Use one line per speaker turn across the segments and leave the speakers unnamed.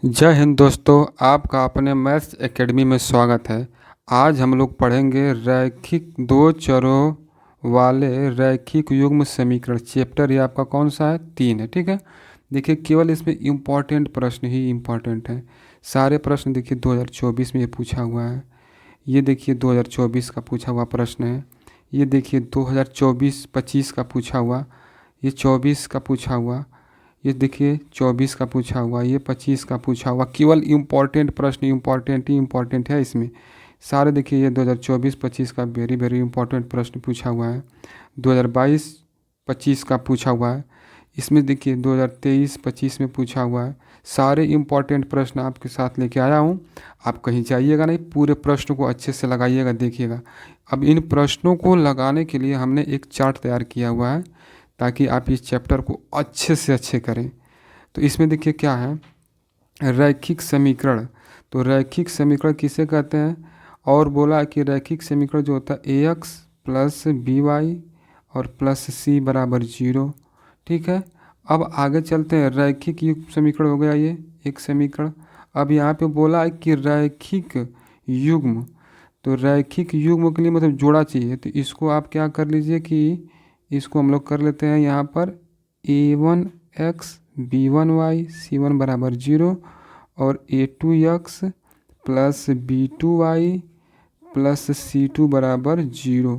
जय हिंद दोस्तों, आपका अपने मैथ्स एकेडमी में स्वागत है। आज हम लोग पढ़ेंगे रैखिक दो चरों वाले रैखिक युग्म समीकरण। चैप्टर ये आपका कौन सा है? 3 है, ठीक है। देखिए, केवल इसमें इम्पॉर्टेंट प्रश्न ही इम्पॉर्टेंट हैं। सारे प्रश्न देखिए 2024 में ये पूछा हुआ है। ये देखिए 2024 का पूछा हुआ प्रश्न है। ये देखिए 2024-25 का पूछा हुआ। ये 24 का पूछा हुआ। ये देखिए 24 का पूछा हुआ, ये 25 का पूछा हुआ। केवल इम्पॉर्टेंट प्रश्न इम्पॉर्टेंट ही इम्पॉर्टेंट है इसमें सारे। देखिए ये 2024-25 का वेरी वेरी इंपॉर्टेंट प्रश्न पूछा हुआ है। 2022-25 का पूछा हुआ है। इसमें देखिए 2023-25 में पूछा हुआ है। सारे इम्पॉर्टेंट प्रश्न आपके साथ लेके आया हूँ। आप कहीं जाइएगा नहीं, पूरे प्रश्न को अच्छे से लगाइएगा, देखिएगा। अब इन प्रश्नों को लगाने के लिए हमने एक चार्ट तैयार किया हुआ है ताकि आप इस चैप्टर को अच्छे से अच्छे करें। तो इसमें देखिए क्या है, रैखिक समीकरण। तो रैखिक समीकरण किसे कहते हैं? और बोला कि रैखिक समीकरण जो होता है ए एक्स प्लस बी वाई और प्लस सी बराबर 0, ठीक है। अब आगे चलते हैं। रैखिक युग्म समीकरण हो गया ये एक समीकरण। अब यहाँ पे बोला है कि रैखिक युग्म, तो रैखिक युग्म के लिए मतलब जोड़ा चाहिए। तो इसको आप क्या कर लीजिए कि इसको हम लोग कर लेते हैं यहाँ पर a1x b1y c1 बराबर 0 और a2x plus b2y plus c2 बराबर 0।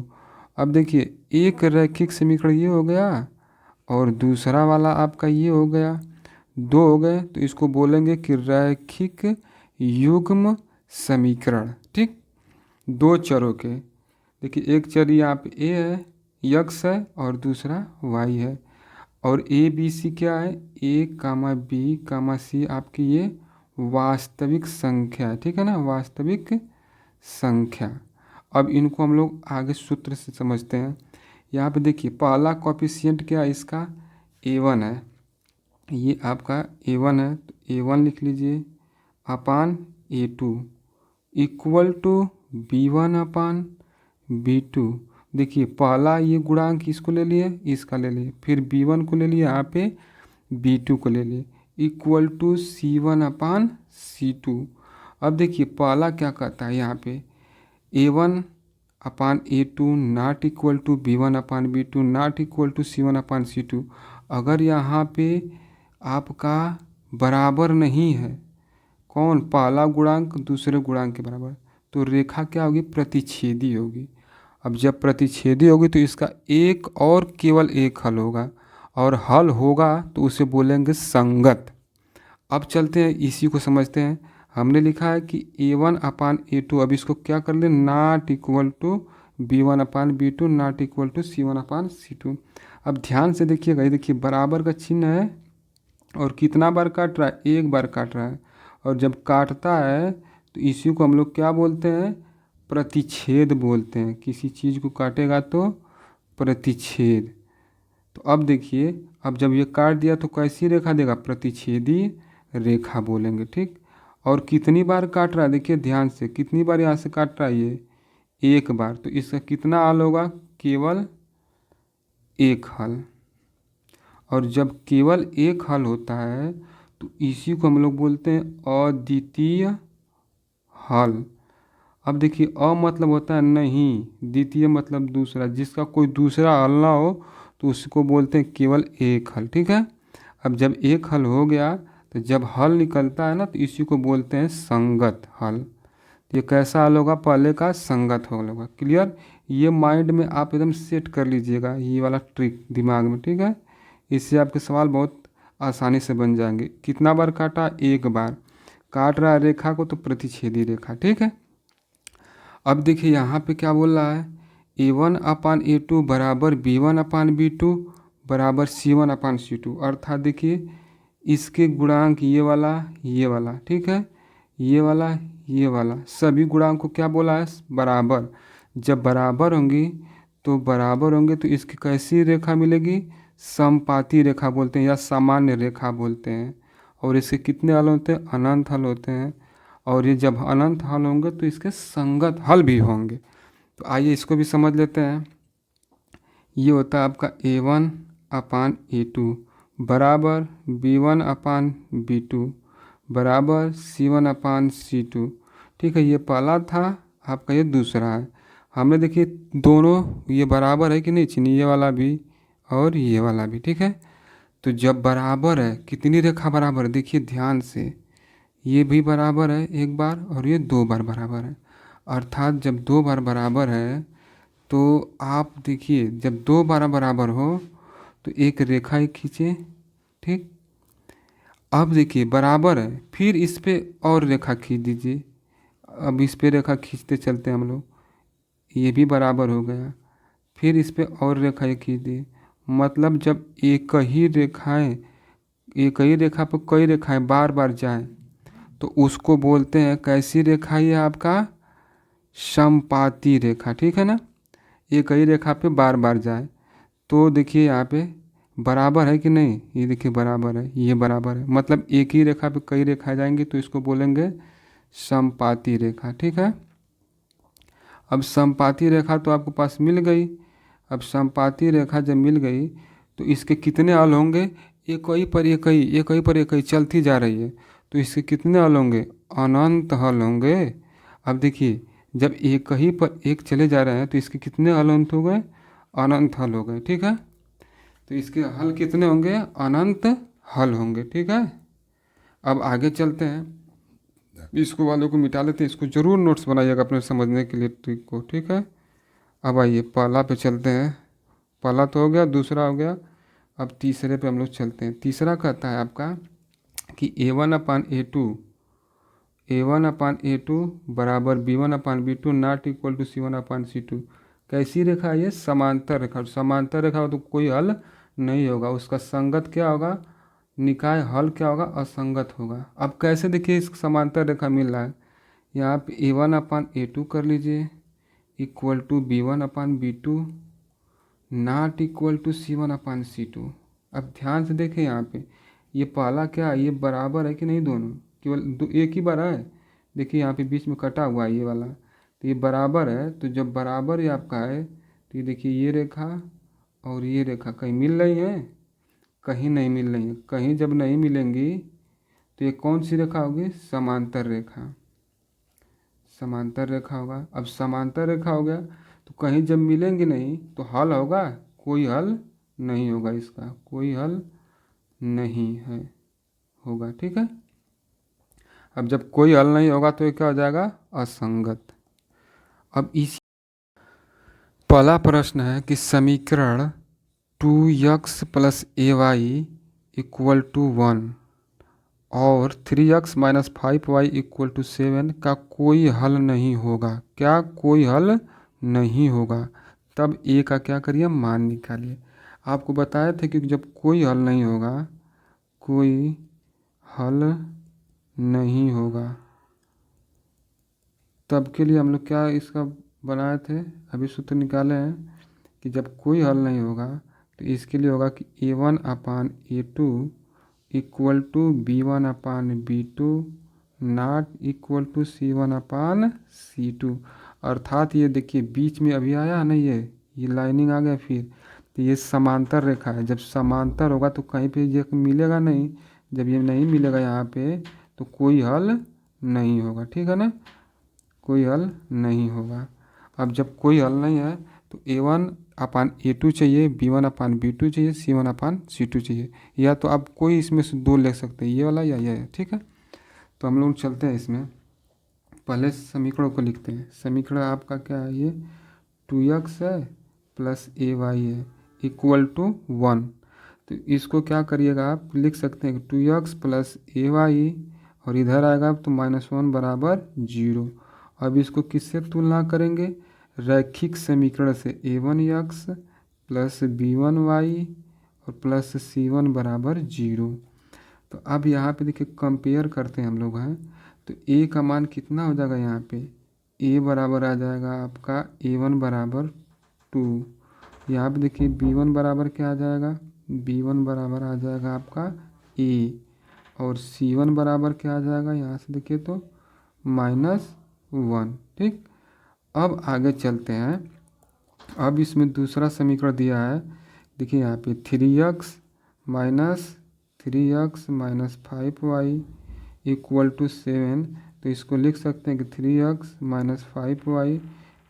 अब देखिए एक रैखिक समीकरण ये हो गया और दूसरा वाला आपका ये हो गया, दो हो गए। तो इसको बोलेंगे कि रैखिक युग्म समीकरण, ठीक। दो चरों के, देखिए एक चर यहाँ पे ए है, यक्स है, और दूसरा वाई है। और ए बी सी क्या है? ए कामा बी कामा सी आपकी ये वास्तविक संख्या है, ठीक है ना, वास्तविक संख्या। अब इनको हम लोग आगे सूत्र से समझते हैं। यहाँ पे देखिए पहला कोफिशिएंट क्या है इसका? A1 है। ये आपका A1 है, तो A1 लिख लीजिए अपान A2 equal to B1 upon B2। देखिए पहला ये गुणांक इसको ले लिए, इसका ले लिए, फिर B1 को ले लिए, यहाँ पे B2 को ले लिए, equal to C1 upon C2। अब देखिए पहला क्या कहता है यहाँ पे, A1 upon A2 not equal to B1 upon B2 not equal to C1 upon C2। अगर यहाँ पे आपका बराबर नहीं है, कौन? पहला गुणांक दूसरे गुणांक के बराबर, तो रेखा क्या होगी? प्रतिच्छेदी होगी। अब जब प्रतिच्छेदी होगी तो इसका एक और केवल एक हल होगा, और हल होगा तो उसे बोलेंगे संगत। अब चलते हैं इसी को समझते हैं। हमने लिखा है कि A1 अपान A2, अब इसको क्या कर ले, not equal to B1 upon B2 not equal to C1 upon C2। अब ध्यान से देखिएगा, ये देखिए बराबर का चिन्ह है और कितना बार काट रहा है? एक बार काट रहा है। और जब काटता है तो इसी को हम लोग क्या बोलते हैं? प्रतिच्छेद बोलते हैं। किसी चीज़ को काटेगा तो प्रतिच्छेद। तो अब देखिए, अब जब ये काट दिया तो कैसी रेखा देगा? प्रतिच्छेदी रेखा बोलेंगे, ठीक। और कितनी बार काट रहा है? देखिए ध्यान से, कितनी बार यहाँ से काट रहा है ये? एक बार। तो इसका कितना हल होगा? केवल एक हल। और जब केवल एक हल होता है तो इसी को हम लोग बोलते हैं अद्वितीय हल। अब देखिए अ मतलब होता है नहीं, द्वितीय मतलब दूसरा, जिसका कोई दूसरा हल ना हो तो उसको बोलते हैं केवल एक हल, ठीक है। अब जब एक हल हो गया तो जब हल निकलता है ना तो इसी को बोलते हैं संगत हल। ये कैसा हल होगा? पहले का संगत हल होगा। क्लियर? ये माइंड में आप एकदम सेट कर लीजिएगा, ये वाला ट्रिक दिमाग में, ठीक है। इससे आपके सवाल बहुत आसानी से बन जाएंगे। कितना बार काटा? एक बार। काट रहा है रेखा को तो प्रतिच्छेदी रेखा, ठीक है। अब देखिए यहाँ पे क्या बोल रहा है, A1 अपान A2 बराबर B1 अपान B2 बराबर C1 अपान C2। अर्थात देखिए इसके गुणांक ये वाला, ठीक है, ये वाला सभी गुणांक को क्या बोला है? बराबर। जब बराबर होंगे तो इसकी कैसी रेखा मिलेगी? समपाती रेखा बोलते हैं या सामान्य रेखा बोलते हैं। और इसके कितने हल होते हैं? अनंत हल होते हैं। और ये जब अनंत हल होंगे तो इसके संगत हल भी होंगे। तो आइए इसको भी समझ लेते हैं। ये होता है आपका A1 अपान A2 बराबर B1 अपान B2 बराबर C1/C2। ठीक है, ये पहला था आपका, ये दूसरा है। हमने देखिए दोनों ये बराबर है कि नहीं, चीनी ये वाला भी और ये वाला भी। ठीक है, तो जब बराबर है, कितनी रेखा बराबर है देखिए ध्यान से, ये भी बराबर है एक बार और ये दो बार बराबर है। अर्थात जब दो बार बराबर है तो आप देखिए जब दो बार बराबर हो तो एक रेखा ही खींचे। ठीक, अब देखिए बराबर है, फिर इस पे और रेखा खींच दीजिए। अब इस पे रेखा खींचते चलते हैं हम लोग, ये भी बराबर हो गया। फिर इस पे और रेखा ये खींच दी। मतलब जब एक ही रेखा पर कई रेखाएं बार बार जाएं तो उसको बोलते हैं, कैसी रेखा ये आपका, समपाती रेखा। ठीक है ना, एक ही रेखा पे बार बार जाए तो देखिए यहाँ पे बराबर है कि नहीं, ये देखिए बराबर है, ये बराबर है, मतलब एक ही रेखा पे कई रेखाएं जाएंगी तो इसको बोलेंगे समपाती रेखा। ठीक है, अब समपाती रेखा तो आपके पास मिल गई। अब समपाती रेखा जब मिल गई तो इसके कितने हल होंगे, एक ही पर एक ही, एक ही पर एक ही चलती जा रही है, तो इसके कितने हल होंगे, अनंत हल होंगे। अब देखिए जब एक ही पर एक चले जा रहे हैं तो इसके कितने हल अनंत हो गए, अनंत हल हो गए। ठीक है, तो इसके हल कितने होंगे, अनंत हल होंगे। ठीक है, अब आगे चलते हैं, इसको वालों को मिटा लेते हैं, इसको ज़रूर नोट्स बनाइएगा अपने समझने के लिए ट्रिक को। ठीक है, अब आइए पहला पे चलते हैं। पहला तो हो गया, दूसरा हो गया, अब तीसरे पे हम लोग चलते हैं। तीसरा कहता है आपका कि A1/A2 बराबर B1/B2 not equal to C1/C2। कैसी रेखा है ये, समांतर रेखा। समांतर रेखा हो तो कोई हल नहीं होगा, उसका संगत क्या होगा, निकाय हल क्या होगा, असंगत होगा। अब कैसे देखिए इस समांतर रेखा मिल रहा है, यहाँ पे A1/A2 कर लीजिए equal to B1/B2 not equal to C1/C2। अब ध्यान से देखें यहाँ पे, ये पहला क्या है, ये बराबर है कि नहीं, दोनों केवल एक ही बार है। देखिए यहाँ पे बीच में कटा हुआ है ये वाला, तो ये बराबर है। तो जब बराबर ये आपका है तो ये देखिए ये रेखा और ये रेखा कहीं मिल रही है, कहीं नहीं मिल रही है। कहीं जब नहीं मिलेंगी तो ये कौन सी रेखा होगी, समांतर रेखा। समांतर रेखा होगा। अब समांतर रेखा हो गया तो कहीं जब मिलेंगे नहीं तो हल होगा, कोई हल नहीं होगा, इसका कोई हल नहीं है होगा। ठीक है, अब जब कोई हल नहीं होगा तो ये क्या हो जाएगा, असंगत। अब इसी पहला प्रश्न है कि समीकरण 2x + ay इक्वल टू 1 और 3x - 5y इक्वल टू 7 का कोई हल नहीं होगा। क्या कोई हल नहीं होगा, तब ए का क्या करिए, मान निकालिए। आपको बताया था कि जब कोई हल नहीं होगा, कोई हल नहीं होगा, तब के लिए हम लोग क्या इसका बनाए थे, अभी सूत्र निकाले हैं कि जब कोई हल नहीं होगा तो इसके लिए होगा कि A1/A2 equal to B1/B2 not equal to C1/C2। अर्थात ये देखिए बीच में अभी आया है ना, ये लाइनिंग आ गया, फिर तो ये समांतर रेखा है। जब समांतर होगा तो कहीं पे ये मिलेगा नहीं, जब ये नहीं मिलेगा यहाँ पे तो कोई हल नहीं होगा। ठीक है ना, कोई हल नहीं होगा। अब जब कोई हल नहीं है तो A1/A2 चाहिए, B1/B2 चाहिए, C1/C2 चाहिए, या तो आप कोई इसमें से दो ले सकते हैं, ये वाला या ये। ठीक है, तो हम लोग चलते हैं इसमें, पहले समीकरणों को लिखते हैं। समीकरण आपका क्या है, ये 2x है प्लस ay है इक्वल टू 1। तो इसको क्या करिएगा, आप लिख सकते हैं 2x + ay और इधर आएगा तो -1 बराबर 0। अब इसको किससे तुलना करेंगे, रैखिक समीकरण से, a1x + b1y और प्लस c1 बराबर 0। तो अब यहाँ पे देखिए कंपेयर करते हैं हम लोग हैं, तो a का मान कितना हो जाएगा, यहाँ पे a बराबर आ जाएगा आपका a1 बराबर 2। यहाँ पे देखिए b1 बराबर क्या आ जाएगा, b1 बराबर आ जाएगा आपका a, और c1 बराबर क्या आ जाएगा, यहाँ से देखिए तो -1। ठीक, अब आगे चलते हैं। अब इसमें दूसरा समीकरण दिया है, देखिए यहाँ पे 3x - 5y इक्वल टू 7, तो इसको लिख सकते हैं कि 3x minus 5y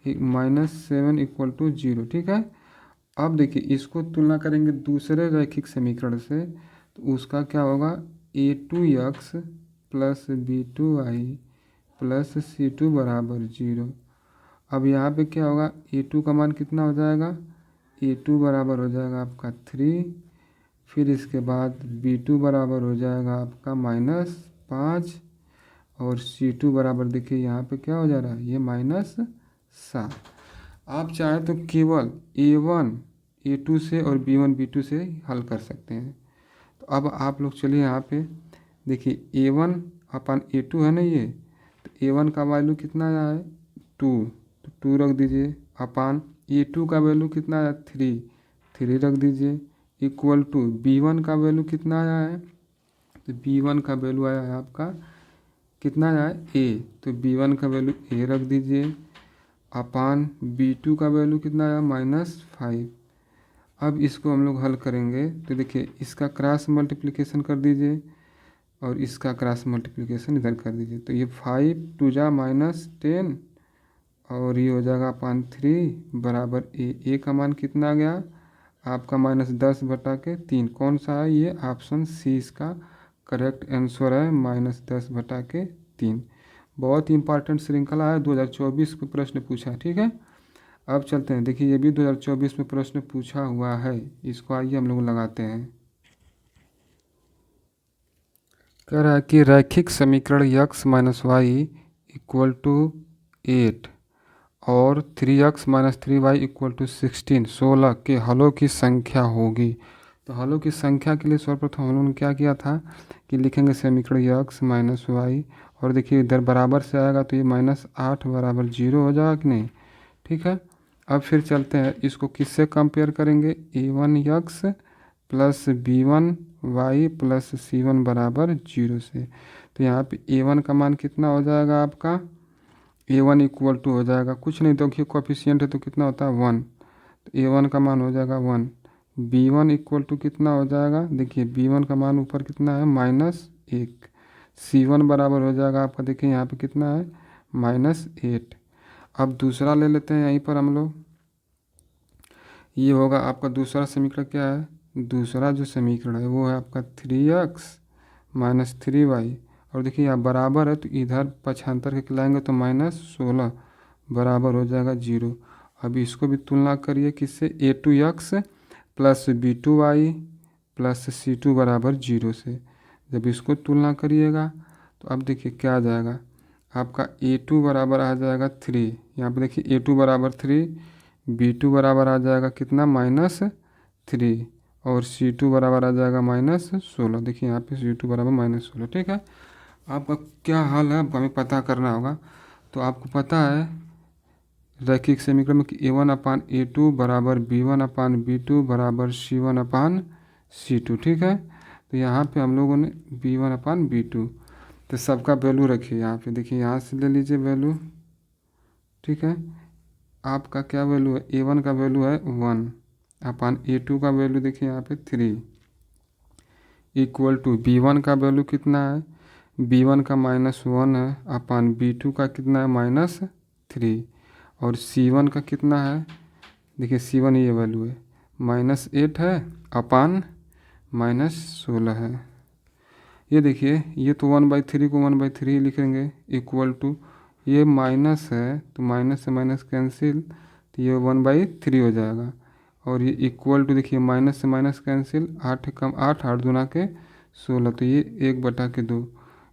minus 7 equal to 0। ठीक है। अब देखिए इसको तुलना करेंगे दूसरे रैखिक समीकरण से, तो उसका क्या होगा, a2x plus b2y plus c2 बराबर 0। अब यहाँ पे क्या होगा, a2 का मान कितना हो जाएगा, a2 बराबर हो जाएगा आपका 3, फिर इसके बाद b2 बराबर हो जाएगा आपका -5, और c2 बराबर देखिए यहाँ पे क्या हो जा रहा है, ये -7। आप चाहें तो केवल a1 a2 से और b1 b2 से हल कर सकते हैं। तो अब आप लोग चलिए यहाँ पे देखिए a1 अपन a2 है ना ये, तो a1 का वैल्यू कितना आया है 2, तो 2 रख दीजिए, अपान a2 का वैल्यू कितना आया 3 रख दीजिए, इक्वल टू b1 का वैल्यू कितना आया है, तो b1 का वैल्यू आया है आपका कितना आया है a, तो b1 का वैल्यू a रख दीजिए, अपान b2 का वैल्यू कितना आया -5। अब इसको हम लोग हल करेंगे तो देखिए इसका क्रॉस मल्टीप्लिकेशन कर दीजिए और इसका क्रॉस मल्टीप्लिकेशन इधर कर दीजिए, तो ये 5 2 जा -10 और ये हो जाएगा अपान 3 बराबर ए का मान कितना आ गया आपका -10/3। कौन सा है, ये ऑप्शन सी इसका करेक्ट आंसर है, -10/3। बहुत ही इंपॉर्टेंट श्रृंखला है, 2024 में प्रश्न पूछा है। ठीक है। अब चलते हैं, देखिए ये भी 2024 में प्रश्न पूछा हुआ है, इसको आइए हम लोग लगाते हैं। कह रहा है कि रैखिक समीकरण x minus Y equal to 8 और 3x minus 3y equal to 16 के हलों की संख्या होगी। तो हलों की संख्या के लिए सर्वप्रथम हम लोगों ने क्या किया था कि लिखेंगे समीकरण x माइनस वाई, और देखिए इधर बराबर से आएगा तो ये -8 बराबर 0 हो जाएगा कि नहीं। ठीक है। अब फिर चलते हैं, इसको किससे कंपेयर करेंगे, a1x plus b1y plus c1 बराबर 0 से। तो यहाँ पे a1 का मान कितना हो जाएगा आपका, a1 इक्वल टू हो जाएगा कुछ नहीं, तो देखिए कोफिशिएंट है तो कितना होता है 1, तो a1 का मान हो जाएगा 1। b1 इक्वल टू कितना हो जाएगा, देखिए b1 का मान ऊपर कितना है -1, c1 बराबर हो जाएगा आपका, देखिए यहाँ पे कितना है -8। अब दूसरा ले लेते हैं यहीं पर हम लोग, ये होगा आपका दूसरा समीकरण क्या है, दूसरा जो समीकरण है वो है आपका 3x माइनस 3y, और देखिए यहाँ बराबर है तो इधर पक्षांतर के लाएंगे तो -16 बराबर हो जाएगा 0। अब इसको भी तुलना करिए किससे, a2x plus b2y plus c2 बराबर 0 से। जब इसको तुलना करिएगा तो अब देखिए क्या आ जाएगा, आपका a2 बराबर आ जाएगा 3, यहाँ पे देखिए a2 बराबर 3, b2 बराबर आ जाएगा कितना -3, और c2 बराबर आ जाएगा -16। देखिए यहाँ पे c2 बराबर -16। ठीक है। आपका क्या हाल है, आपको हमें पता करना होगा। तो आपको पता है रैखिक समीकरण में कि a1 अपान a2 बराबर b1 अपान b2 बराबर c1 अपान c2। ठीक है। तो यहाँ पे हम लोगों ने b1 अपान b2, तो सबका वैल्यू रखिए यहाँ पे, देखिए यहाँ से ले लीजिए वैल्यू। ठीक है। आपका क्या वैल्यू है, a1 का वैल्यू है 1 अपान a2 का वैल्यू देखिए यहाँ पे 3 इक्वल टू b1 का वैल्यू कितना है, b1 का -1 है अपान b2 का कितना है -3, और c1 का कितना है, देखिए c1 ये वैल्यू है -8 है अपान -16 है। ये देखिए ये तो 1/3 को 1/3 लिखेंगे, इक्वल टू ये माइनस है तो माइनस से माइनस कैंसिल, तो ये 1/3 हो जाएगा, और ये इक्वल टू देखिए माइनस से माइनस कैंसिल, 8 कम 8 8 दूना के 16, तो ये 1/2।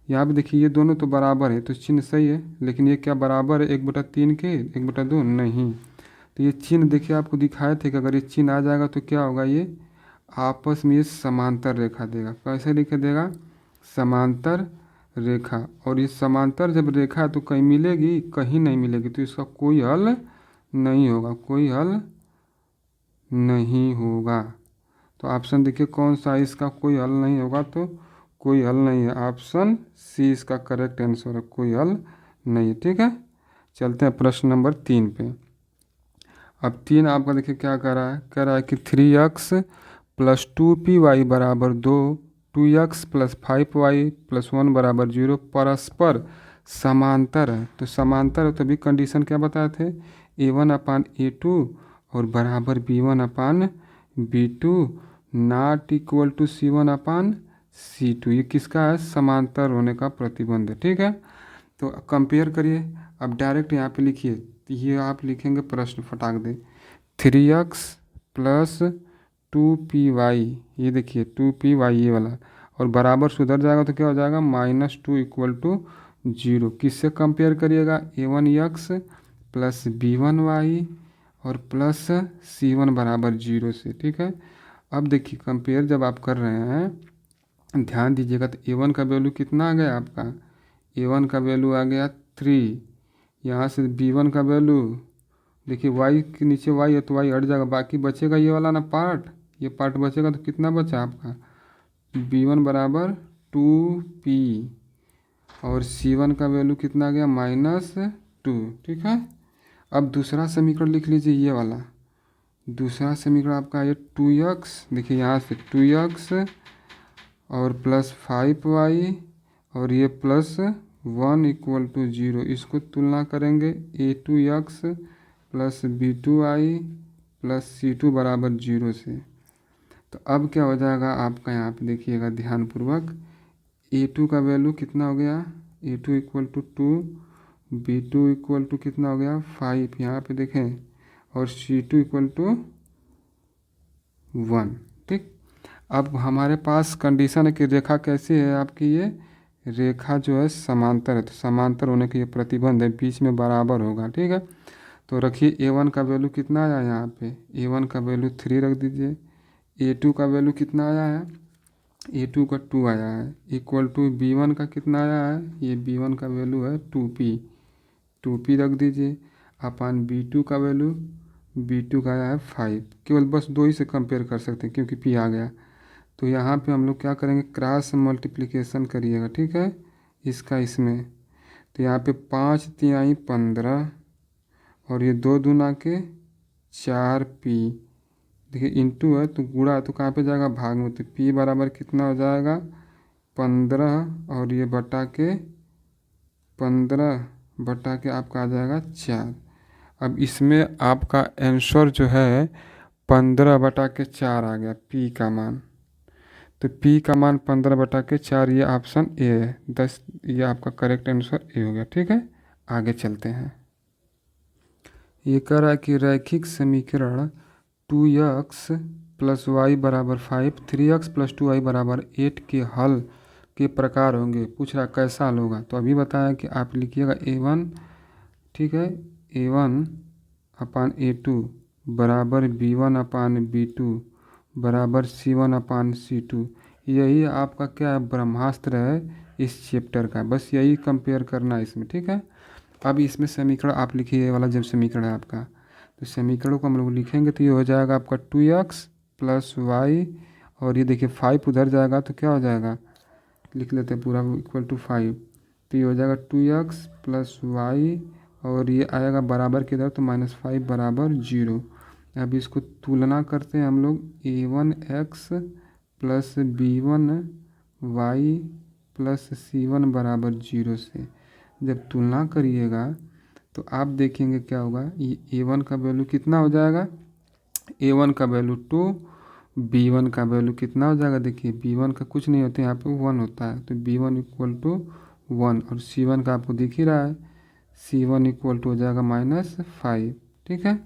यहाँ पे देखिए ये दोनों तो बराबर है तो चिन्ह सही है, लेकिन ये क्या बराबर है 1/3 के 1/2 नहीं। तो ये चिन्ह देखिए आपको दिखाए थे कि अगर ये चिन्ह आ जाएगा तो क्या होगा, ये आपस में ये समांतर रेखा देगा। कैसे लिखे देगा, समांतर रेखा, और ये समांतर जब रेखा है तो कहीं मिलेगी कहीं नहीं मिलेगी, तो इसका कोई हल नहीं होगा, कोई हल नहीं होगा। तो ऑप्शन देखिए कौन सा इसका कोई हल नहीं होगा, तो कोई हल नहीं है, ऑप्शन सी इसका करेक्ट आंसर है, कोई हल नहीं है। ठीक है। चलते हैं प्रश्न नंबर 3 पे। अब 3 आपका देखिए क्या कह रहा है, कह रहा है कि 3x प्लस 2py बराबर 2 2x प्लस 5y प्लस 1 बराबर 0 परस्पर समांतर है। तो समांतर है तो भी कंडीशन क्या बताए थे, A1/A2 और बराबर B1/B2 not equal to C1/C2। ये किसका है, समांतर होने का प्रतिबंध है। ठीक है, तो कंपेयर करिए। अब डायरेक्ट यहाँ पे लिखिए, ये आप लिखेंगे प्रश्न फटाक दे, 3x प्लस 2py, ये देखिए 2py ये वाला, और बराबर सुधर जाएगा तो क्या हो जाएगा, -2 इक्वल टू 0। किससे कंपेयर करिएगा, A1x प्लस B1y और प्लस C1 बराबर 0 से। ठीक है, अब देखिए कंपेयर जब आप कर रहे हैं ध्यान दीजिएगा, तो A1 का वैल्यू कितना आ गया आपका, A1 का वैल्यू आ गया 3। यहाँ से B1 का वैल्यू देखिए, y के नीचे y है तो y हट जाएगा, बाकी बचेगा ये वाला ना पार्ट, ये पार्ट बचेगा तो कितना बचा आपका, B1 बराबर 2p और C1 का वैल्यू कितना आ गया, -2। ठीक है, अब दूसरा समीकरण लिख लीजिए, ये वाला दूसरा समीकरण आपका ये 2x, देखिए यहाँ से 2x और प्लस 5y और ये प्लस 1 इक्वल टू 0। इसको तुलना करेंगे, A2x plus B2y plus C2 बराबर 0 से। तो अब क्या हो जाएगा आपका, यहाँ पे देखिएगा ध्यानपूर्वक, A2 का वैल्यू कितना हो गया, A2 equal to 2, B2 equal to कितना हो गया 5, यहाँ पे देखें, और C2 इक्वल टू 1। ठीक, अब हमारे पास कंडीशन है कि रेखा कैसी है आपकी, ये रेखा जो है समांतर है, तो समांतर होने के ये प्रतिबंध है, बीच में बराबर होगा। ठीक है, तो रखिए A1 का वैल्यू कितना आया यहाँ पे, A1 का वैल्यू 3 रख दीजिए, A2 का वैल्यू कितना आया है, A2 का 2 आया है, इक्वल टू B1 का कितना आया है, ये B1 का वैल्यू है 2p रख दीजिए, अपान B2 का वैल्यू, B2 का आया है 5। केवल बस दो ही से कंपेयर कर सकते हैं क्योंकि p आ गया। तो यहाँ पे हम लोग क्या करेंगे, क्रॉस मल्टीप्लिकेशन करिएगा। ठीक है, इसका इसमें, तो यहाँ पे 5 तिहाई 15 और ये 2 दूना के 4p, देखिए इंटू है तो गुणा है तो कहाँ पे जाएगा, भाग में, तो p बराबर कितना हो जाएगा 15 और ये बटा के 15 बटा के आपका आ जाएगा 4। अब इसमें आपका आंसर जो है 15/4 आ गया p का मान, तो p का मान 15/4, ये ऑप्शन ए है 10, ये आपका करेक्ट आंसर ए हो गया। ठीक है, आगे चलते हैं। ये कह रहा है कि रैखिक समीकरण 2x प्लस वाई बराबर 5, 3x प्लस 2y बराबर 8 के हल के प्रकार होंगे। पूछ रहा कैसा हल होगा, तो अभी बताया कि आप लिखिएगा A1, ठीक है, A1/A2 बराबर B1/B2 बराबर C1/C2। यही आपका क्या है, ब्रह्मास्त्र है इस चैप्टर का, बस यही कंपेयर करना है इसमें। ठीक है, अब इसमें समीकरण आप लिखिए, ये वाला जब समीकरण है आपका, तो समीकरणों को हम लोग लिखेंगे तो ये हो जाएगा आपका 2x प्लस वाई, और ये देखिए 5 उधर जाएगा तो क्या हो जाएगा, लिख लेते हैं पूरा, इक्वल टू 5, तो ये हो जाएगा 2x प्लस वाई और ये आएगा बराबर किधर, तो -5 बराबर 0। अब इसको तुलना करते हैं हम लोग, A1x plus B1y plus C1 बराबर 0 से। जब तुलना करिएगा तो आप देखेंगे क्या होगा, ये A1 का वैल्यू कितना हो जाएगा, A1 का वैल्यू 2, B1 का वैल्यू कितना हो जाएगा, देखिए B1 का कुछ नहीं होता है, यहाँ पे 1 होता है, तो B1 इक्वल टू 1, और C1 का आपको दिख ही रहा है, C1 इक्वल टू हो जाएगा -5। ठीक है,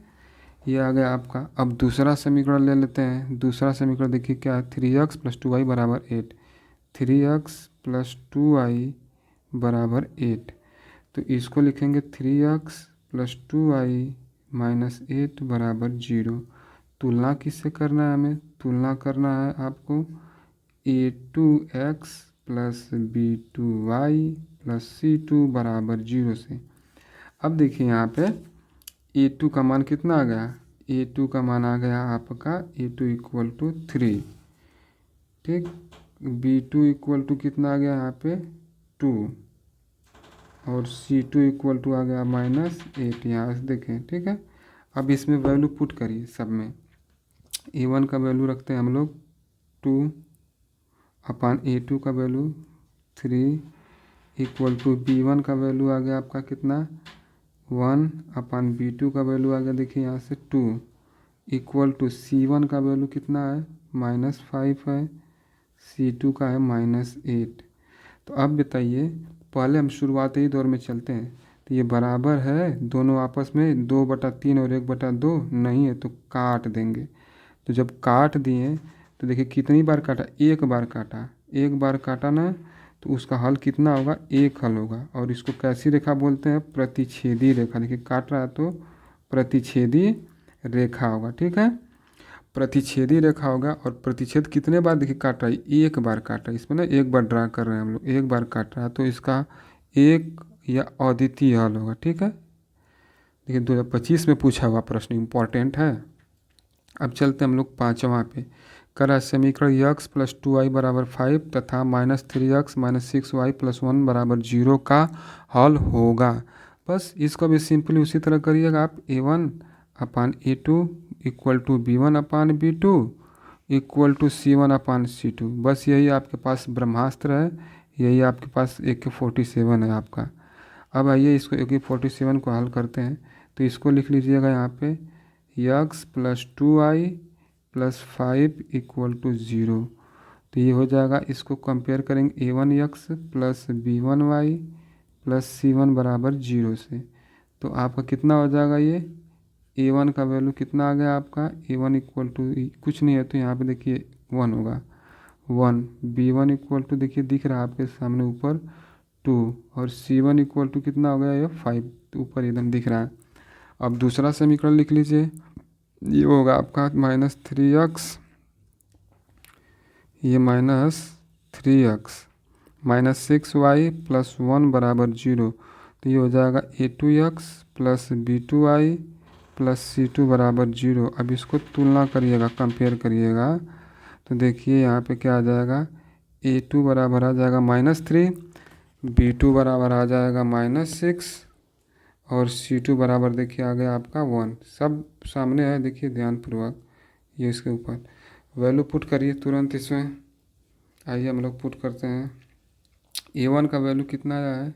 ये आ गया आपका। अब दूसरा समीकरण ले लेते हैं। दूसरा समीकरण देखिए क्या है, 3x प्लस 2y बराबर 8, 3x प्लस 2y बराबर 8, तो इसको लिखेंगे 3x प्लस 2y माइनस 8 बराबर 0। तुलना किससे करना है, हमें तुलना करना है आपको A2x plus B2y plus C2 बराबर 0 से। अब देखिए यहाँ पे A2 का मान कितना आ गया, A2 का मान आ गया आपका A2 इक्वल टू 3। ठीक, B2 इक्वल टू कितना आ गया यहाँ पे 2, और C2 इक्वल टू आ गया -8, यहाँ से देखें। ठीक है, अब इसमें वैल्यू पुट करिए सब में। A1 का वैल्यू रखते हैं हम लोग 2, अपान A2 का वैल्यू 3 इक्वल टू B1 का वैल्यू आ गया आपका कितना 1 अपान B2 का वैल्यू आ गया देखिए यहाँ से 2 इक्वल टू C1 का वैल्यू कितना है -5 है, C2 का है -8। तो अब बताइए, पहले हम शुरुआती दौर में चलते हैं, तो ये बराबर है दोनों आपस में 2/3 और 1/2 नहीं है तो काट देंगे। तो जब काट दिए तो देखिए कितनी बार काटा, एक बार काटा, एक बार काटा ना, तो उसका हल कितना होगा, एक हल होगा। और इसको कैसी रेखा बोलते हैं, प्रतिच्छेदी रेखा। देखिए काट रहा है तो प्रतिच्छेदी रेखा होगा, ठीक है, प्रतिच्छेदी रेखा होगा। और प्रतिच्छेद कितने बार देखिए काट रहा है, एक बार काट रहा है, इसमें ना एक बार ड्रा कर रहे हैं हम लोग, एक बार काट रहा है तो इसका एक या अद्वितीय हल होगा, ठीक है। देखिए 2025 में पूछा हुआ प्रश्न इम्पॉर्टेंट है। अब चलते हम लोग पाँचवा पे। करा समीकरण x + 2y = 5 तथा -3x - 6y + 1 = 0 का हल होगा। बस इसको भी सिंपली उसी तरह करिएगा आप, A1 upon A2 equal to B1 upon B2 equal to C1 upon C2। बस यही आपके पास ब्रह्मास्त्र है, यही आपके पास AK47 है आपका। अब आइए इसको AK47 को हल करते हैं। तो इसको लिख लीजिएगा यहाँ पे x + 2y + 5 = 0। तो ये हो जाएगा, इसको कंपेयर करेंगे A1x + B1y + C1 = 0 से। तो आपका कितना हो जाएगा, ये A1 का वैल्यू कितना आ गया आपका, A1 इक्वल टू कुछ नहीं है तो यहाँ पे देखिए 1 होगा 1, B1 इक्वल टू देखिए दिख रहा है आपके सामने ऊपर 2, और C1 इक्वल टू कितना हो गया, ये 5, तो ऊपर एकदम दिख रहा है। अब दूसरा समीकरण लिख लीजिए, ये होगा आपका -3x, ये -3x -6y + 1 = 0। तो ये हो जाएगा A2x + B2y + C2 = 0। अब इसको तुलना करिएगा, कंपेयर करिएगा, तो देखिए यहाँ पे क्या आ जाएगा, A2 बराबर आ जाएगा -3, B2 बराबर आ जाएगा -6 और C2 बराबर देखिए आ गया आपका 1। सब सामने है, देखिए ध्यानपूर्वक, ये इसके ऊपर वैल्यू पुट करिए तुरंत इसमें। आइए हम लोग पुट करते हैं। A1 का वैल्यू कितना आया है,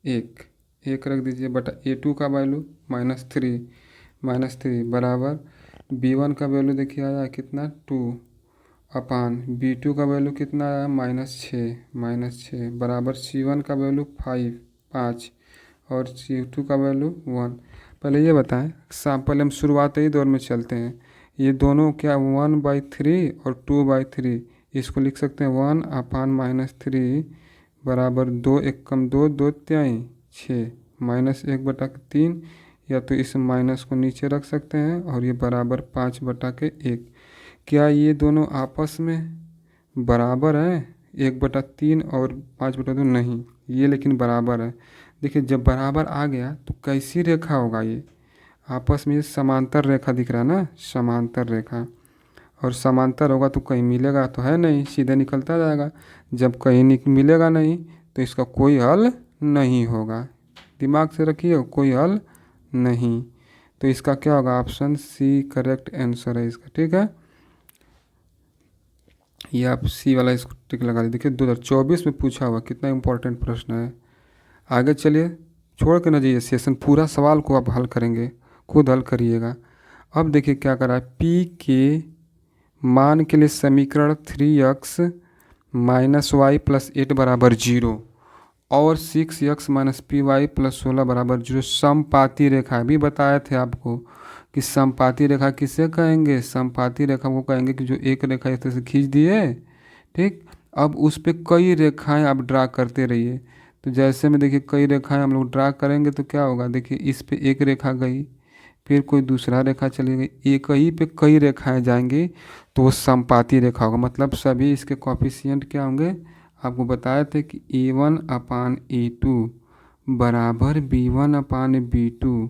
एक रख दीजिए, बटा A2 का वैल्यू -3 बराबर B1 का वैल्यू देखिए आया है कितना 2 अपान B2 का वैल्यू कितना आया -6 बराबर C1 का वैल्यू 5 और C2 का वैल्यू 1। पहले ये बताएं, पहले हम शुरुआती दौर में चलते हैं। ये दोनों क्या 1/3 और 2/3, इसको लिख सकते हैं 1 अपान -3 बराबर 2 एकम 2 2 तिहाई 6 -1/3, या तो इस माइनस को नीचे रख सकते हैं और ये बराबर 5/1। क्या ये दोनों आपस में बराबर हैं, 1/3 और 5/2? नहीं, ये लेकिन बराबर है। देखिए जब बराबर आ गया तो कैसी रेखा होगा, ये आपस में ये समांतर रेखा दिख रहा है ना, समांतर रेखा। और समांतर होगा तो कहीं मिलेगा तो है नहीं, सीधे निकलता जाएगा। जब कहीं मिलेगा नहीं तो इसका कोई हल नहीं होगा, दिमाग से रखिए, कोई हल नहीं। तो इसका क्या होगा, ऑप्शन सी करेक्ट आंसर है इसका, ठीक है। ये आप सी वाला इसको टिक लगा दीजिए। देखिए 2024 में पूछा हुआ, कितना इंपॉर्टेंट प्रश्न है। आगे चलिए, छोड़ के ना जाइए सेशन, पूरा सवाल को आप हल करेंगे, खुद हल करिएगा। अब देखिए क्या करा है, पी के मान के लिए समीकरण 3x - y + 8 = 0 और 6x - py + 16 = 0 समपाती रेखा। भी बताए थे आपको कि समपाती रेखा किसे कहेंगे, समपाती रेखा को कहेंगे कि जो एक रेखा इस तरह से खींच दिए, ठीक। अब उस पे कई रेखाएं आप ड्रा करते रहिए। तो जैसे में देखिए कई रेखाएं हम लोग ड्रा करेंगे तो क्या होगा, देखिए इस पे एक रेखा गई, फिर कोई दूसरा रेखा चली गई, एक ही पे कई रेखाएं जाएंगी तो वो समपाती रेखा होगा। मतलब सभी इसके कोफिशिएंट क्या होंगे, आपको बताए थे कि A1 अपान A2 बराबर B1 अपान B2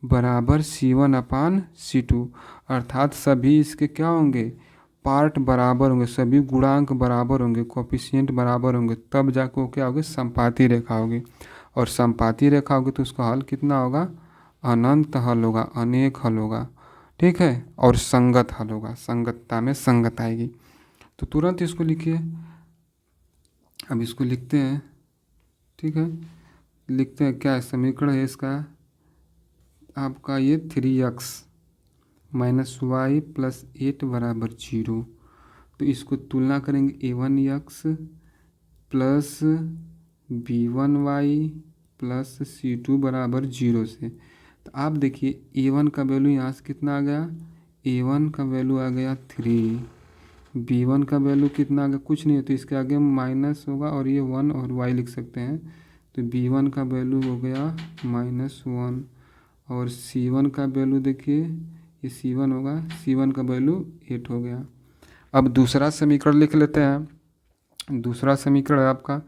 बराबर C1 अपान C2, अर्थात सभी इसके क्या होंगे, पार्ट बराबर होंगे, सभी गुणांक बराबर होंगे, कोफिशिएंट बराबर होंगे, तब जाकर वो क्या होगी, समपाती रेखा होगी। और समपाती रेखा होगी तो उसका हल कितना होगा, अनंत हल होगा, अनेक हल होगा, ठीक है। और संगत हल होगा, संगतता में संगत आएगी। तो तुरंत इसको लिखिए, अब इसको लिखते हैं, ठीक है। लिखते हैं क्या समीकरण है इसका आपका, ये 3x माइनस वाई प्लस 8 बराबर 0। तो इसको तुलना करेंगे a1x plus b1y plus c2 बराबर 0 से। तो आप देखिए a1 का वैल्यू यहाँ से कितना आ गया, a1 का वैल्यू आ गया 3, b1 का वैल्यू कितना आ गया, कुछ नहीं है तो इसके आगे माइनस होगा और ये 1 और y लिख सकते हैं। तो b1 का वैल्यू हो गया -1 और c1 का वैल्यू देखिए ये c1 होगा, c1 का वैल्यू 8 हो गया। अब दूसरा समीकरण लिख लेते हैं। दूसरा समीकरण है आपका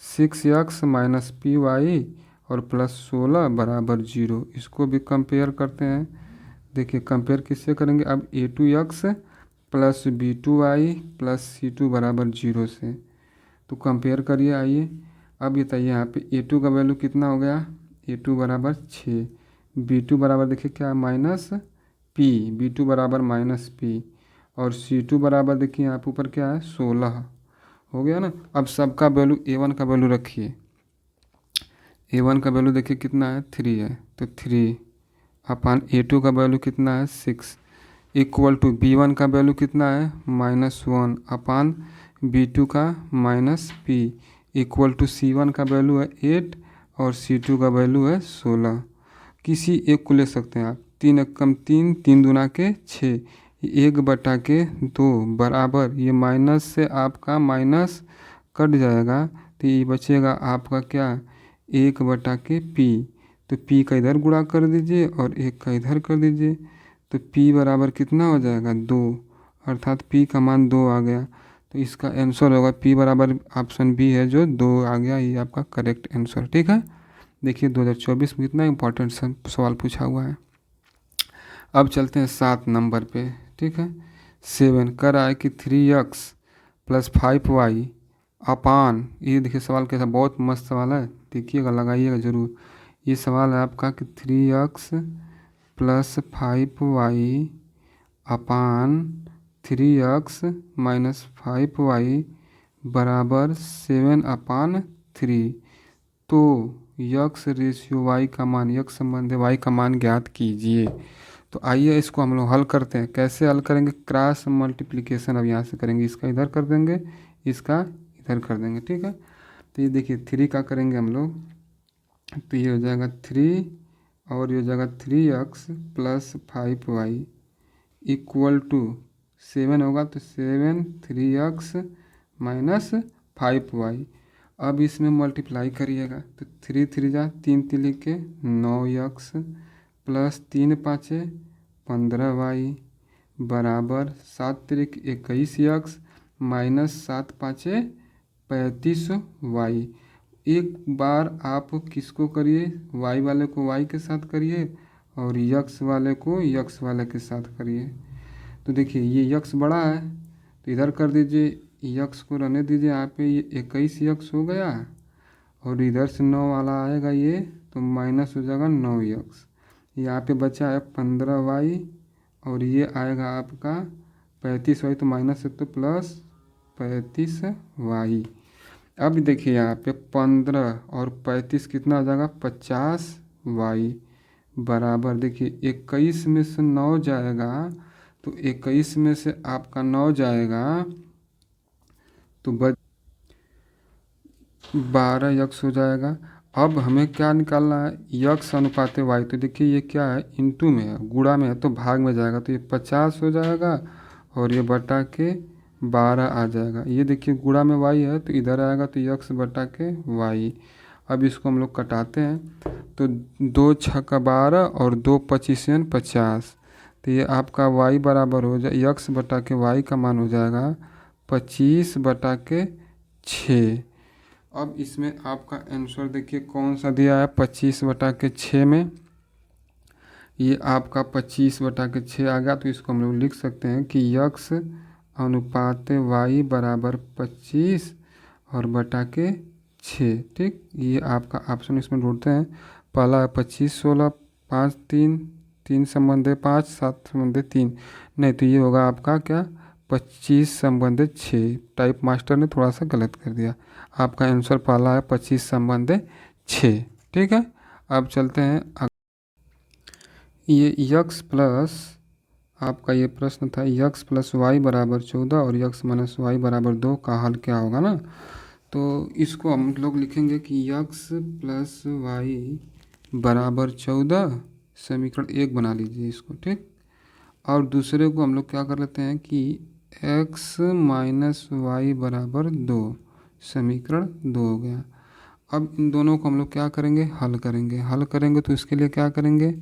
6x माइनस पी वाई और प्लस 16 बराबर 0। इसको भी कंपेयर करते हैं। देखिए कंपेयर किससे करेंगे, अब a2x plus b2y plus c2 बराबर 0 से। तो कंपेयर करिए, आइए अब बताइए यहाँ पे a2 का वैल्यू कितना हो गया, a2 बराबर 6, b2 बराबर देखिए क्या माइनस p, b2 बराबर माइनस p और c2 बराबर देखिए यहाँ पे ऊपर क्या है 16 हो गया ना। अब सबका वैल्यू a1 का वैल्यू रखिए, a1 का वैल्यू देखिए कितना है 3 है, तो 3 अपान a2 का वैल्यू कितना है 6 इक्वल टू b1 का वैल्यू कितना है -1 अपान b2 का minus p equal to c1 का वैल्यू है 8 और c2 का वैल्यू है 16। किसी एक को ले सकते हैं आप, 3 एक कम 3, 3 दूना के 6, 1/2 बराबर ये माइनस से आपका माइनस कट जाएगा तो ये बचेगा आपका क्या 1/p। तो p का इधर गुणा कर दीजिए और 1 का इधर कर दीजिए, तो p बराबर कितना हो जाएगा 2, अर्थात p का मान 2 आ गया। तो इसका आंसर होगा p बराबर ऑप्शन बी है जो 2 आ गया, ये आपका करेक्ट आंसर, ठीक है। देखिए 2024 में कितना इंपॉर्टेंट सवाल पूछा हुआ है। अब चलते हैं 7 नंबर पे, ठीक है। 7 कर रहा है कि 3x प्लस 5y अपान, ये देखिए सवाल कैसा, बहुत मस्त सवाल है, देखिएगा लगाइएगा ज़रूर। ये सवाल है आपका कि 3x प्लस 5y अपान 3x माइनस 5y बराबर 7/3। तो यक्स रेशियो y का मान, यक्स संबंध y का मान ज्ञात कीजिए। तो आइए इसको हम लोग हल करते हैं। कैसे हल करेंगे, क्रॉस मल्टीप्लिकेशन अब यहाँ से करेंगे, इसका इधर कर देंगे, इसका इधर कर देंगे, ठीक है। तो ये देखिए 3 का करेंगे हम लोग, तो ये हो जाएगा 3 और ये हो जाएगा 3x plus 5y equal to 7 होगा, तो 7 3x माइनस 5y। अब इसमें मल्टीप्लाई करिएगा, तो 3 3 जा 3 3 लिख के 9x प्लस 3 5 15y बराबर 7 3 21x माइनस 7 5 35y। एक बार आप किसको करिए, y वाले को y के साथ करिए और x वाले को x वाले के साथ करिए। तो देखिए ये x बड़ा है तो इधर कर दीजिए, x को रहने दीजिए यहाँ पे, ये 21x हो गया और इधर से 9 वाला आएगा ये, तो माइनस हो जाएगा 9x। यहाँ पे बचा है 15y और ये आएगा आपका 35y, तो माइनस है तो प्लस 35y। अब देखिए यहाँ पे 15 और 35 कितना आ जाएगा 50y बराबर, देखिए 21 में से 9 जाएगा, तो 21 में से आपका 9 जाएगा तो बच 12x हो जाएगा। अब हमें क्या निकालना है, यक्स अनुपात y। तो देखिए ये क्या है, इनटू में है, गुणा में है, तो भाग में जाएगा, तो ये 50 हो जाएगा और ये बटा के 12 आ जाएगा। ये देखिए गुणा में y है तो इधर आएगा, तो यक्स बटा के y। अब इसको हम लोग कटाते हैं, तो 2 6 12 और 2 25 50, तो ये आपका y बराबर हो जाए, यक्स बटा के y का मान हो जाएगा 25/6। अब इसमें आपका आंसर देखिए कौन सा दिया है, 25/6 में ये आपका 25/6 आ गया। तो इसको हम लोग लिख सकते हैं कि यक्स अनुपात y बराबर 25 और बटा के 6, ठीक। ये आपका ऑप्शन इसमें ढूंढते हैं, पहला है 25 16 5 3 3 संबंध 5 7 संबंध 3, नहीं तो ये होगा आपका क्या 25 संबंध 6। टाइप मास्टर ने थोड़ा सा गलत कर दिया। आपका आंसर पहला है 25 संबंध 6। ठीक है, अब चलते हैं ये यक्स प्लस, आपका ये प्रश्न था यक्स प्लस वाई बराबर 14 और यक्स माइनस वाई बराबर 2 का हल क्या होगा ना। तो इसको हम लोग लिखेंगे कि यक्स प्लस वाई बराबर 14, समीकरण 1 बना लीजिए इसको। ठीक, और दूसरे को हम लोग क्या कर लेते हैं कि x माइनस वाई बराबर 2, समीकरण 2 हो गया। अब इन दोनों को हम लोग क्या करेंगे, हल करेंगे। हल करेंगे तो इसके लिए क्या करेंगे,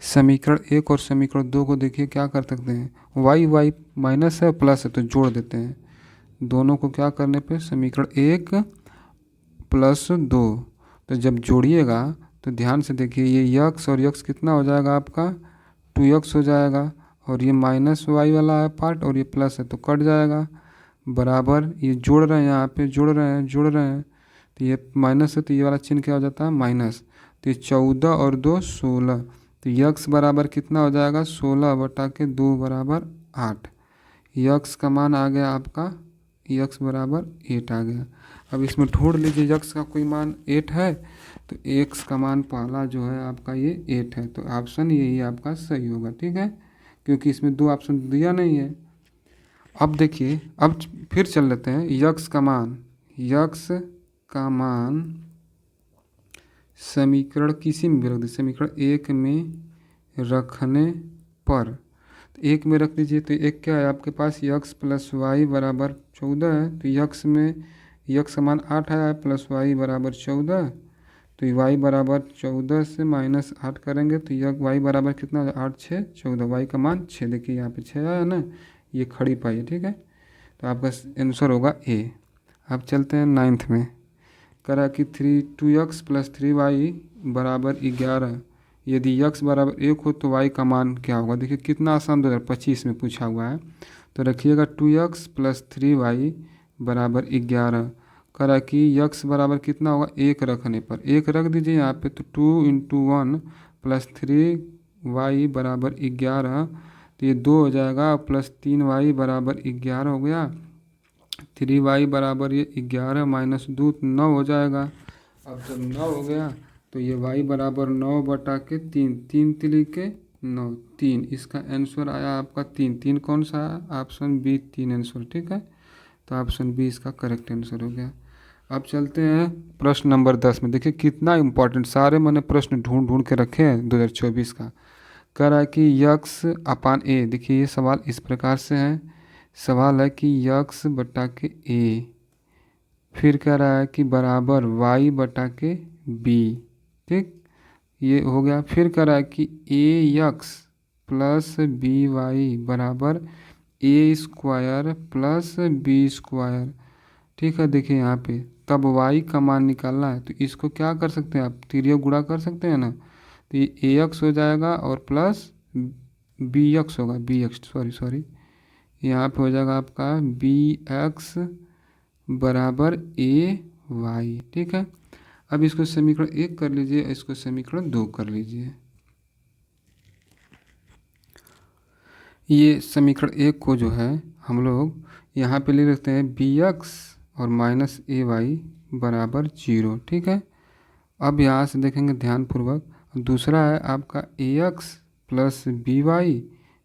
समीकरण 1 और समीकरण 2 को देखिए क्या कर सकते हैं, y माइनस है प्लस है तो जोड़ देते हैं। दोनों को क्या करने पे समीकरण 1 प्लस 2, तो जब जोड़िएगा तो ध्यान से देखिए ये यक्स और यक्स कितना हो जाएगा आपका 2x हो जाएगा, और ये माइनस वाई वाला है पार्ट और ये प्लस है तो कट जाएगा, बराबर ये जोड़ रहे हैं, यहाँ पे जोड़ रहे हैं तो ये माइनस है तो ये वाला चिन्ह क्या हो जाता है माइनस, तो ये 14 और 2 16, तो यक्स बराबर कितना हो जाएगा 16 बटा के 2 बराबर 8। यक्स का मान आ गया आपका, यक्स बराबर 8 आ गया। अब इसमें ढूंढ लीजिए यक्स का कोई मान 8 है, तो एक्स का मान पहला जो है आपका ये 8 है, तो ऑप्शन यही आपका सही होगा। ठीक है, क्योंकि इसमें 2 ऑप्शन दिया नहीं है। अब देखिए, अब फिर चल लेते हैं यक्स का मान, यक्स का मान समीकरण किसी में भी रख दीजिए, समीकरण 1 में रखने पर, तो 1 में रख दीजिए तो एक क्या है आपके पास यक्स प्लस वाई बराबर 14 है, तो यक्स में यक्स का मान 8 है प्लस वाई बराबर 14, तो वाई बराबर 14 से माइनस 8 करेंगे तो यह वाई बराबर कितना हो जाए 8 6 14, वाई का मान 6, देखिए यहाँ पे 6 आया ना, ये खड़ी पाई है। ठीक है, तो आपका आंसर होगा ए। अब चलते हैं 9th में, करा कि 2x प्लस 3y बराबर 11, यदि x बराबर 1 हो तो y का मान क्या होगा। देखिए कितना आसान 2025 में पूछा हुआ है, तो रखिएगा 2x प्लस 3y बराबर 11, करा कि x बराबर कितना होगा 1 रखने पर 1 रख दीजिए यहाँ पे, तो 2 इंटू 1 प्लस 3y बराबर 11, तो ये 2 हो जाएगा प्लस 3y बराबर 11 हो गया, 3y बराबर ये 11 माइनस 2 9 हो जाएगा। अब जब 9 हो गया तो ये y बराबर 9 बटा के 3, 3 तिली के 9, 3, इसका आंसर आया आपका 3, 3 कौन सा है ऑप्शन बी 3 आंसर। ठीक है, तो ऑप्शन बी इसका करेक्ट आंसर हो गया। अब चलते हैं प्रश्न नंबर 10 में, देखिए कितना इंपॉर्टेंट, सारे मैंने प्रश्न ढूंढ ढूंढ के रखे हैं 2024 का। कह रहा है कि यक्स अपान ए, देखिए ये सवाल इस प्रकार से है, सवाल है कि यक्स बटा के ए, फिर कह रहा है कि बराबर वाई बटा के बी। ठीक, ये हो गया। फिर कह रहा है कि ए यक्स प्लस बी वाई बराबर ए स्क्वायर प्लस बी स्क्वायर। ठीक है, देखिए यहाँ पे तब y का मान निकालना है, तो इसको क्या कर सकते हैं आप, तिर्यक गुणा कर सकते हैं ना, तो ये ए एक्स हो जाएगा और प्लस बी एक्स होगा, बी एक्स सॉरी यहाँ पे हो जाएगा आपका बी एक्स बराबर ए वाई। ठीक है, अब इसको समीकरण 1 कर लीजिए, इसको समीकरण 2 कर लीजिए। ये समीकरण 1 को जो है हम लोग यहाँ पे ले लेते हैं बी एक्स और माइनस ए वाई बराबर 0। ठीक है, अब यहाँ से देखेंगे ध्यानपूर्वक, दूसरा है आपका ए एक्स प्लस बी वाई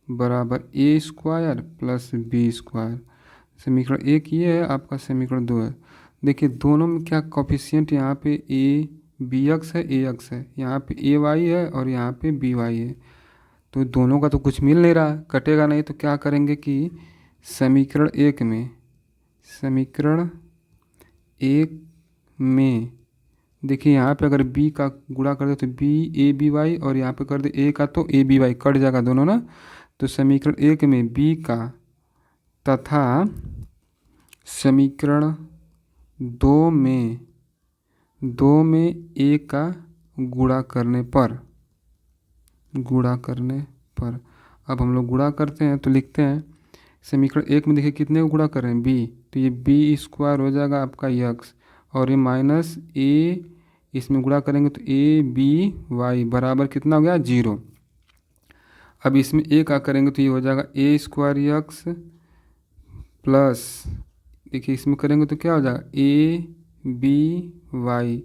बराबर ए स्क्वायर प्लस बी स्क्वायर। समीकरण 1 ये है, आपका समीकरण 2 है। देखिए दोनों में क्या कॉफिशिएंट, यहाँ पे ए बी एक्स है, ए एक्स है, यहाँ पे ए वाई है और यहाँ पे बी वाई है, तो दोनों का तो कुछ मिल नहीं रहा, कटेगा नहीं, तो क्या करेंगे कि समीकरण 1 में, समीकरण 1 में देखिए यहाँ पे अगर b का गुणा कर दे तो b ए बी वाई, और यहाँ पे कर दे a का तो ए बी वाई, कट जाएगा दोनों ना, तो समीकरण 1 में b का तथा समीकरण 2 में a का गुणा करने पर, अब हम लोग गुणा करते हैं तो लिखते हैं समीकरण 1 में देखिए कितने को गुणा कर रहे हैं b, तो ये बी स्क्वायर हो जाएगा आपका यक्स, और ये माइनस ए, इसमें गुणा करेंगे तो ए बी वाई बराबर कितना हो गया 0। अब इसमें ए का करेंगे तो ये हो जाएगा ए स्क्वायर यक्स प्लस, देखिए इसमें करेंगे तो क्या हो जाएगा ए बी वाई,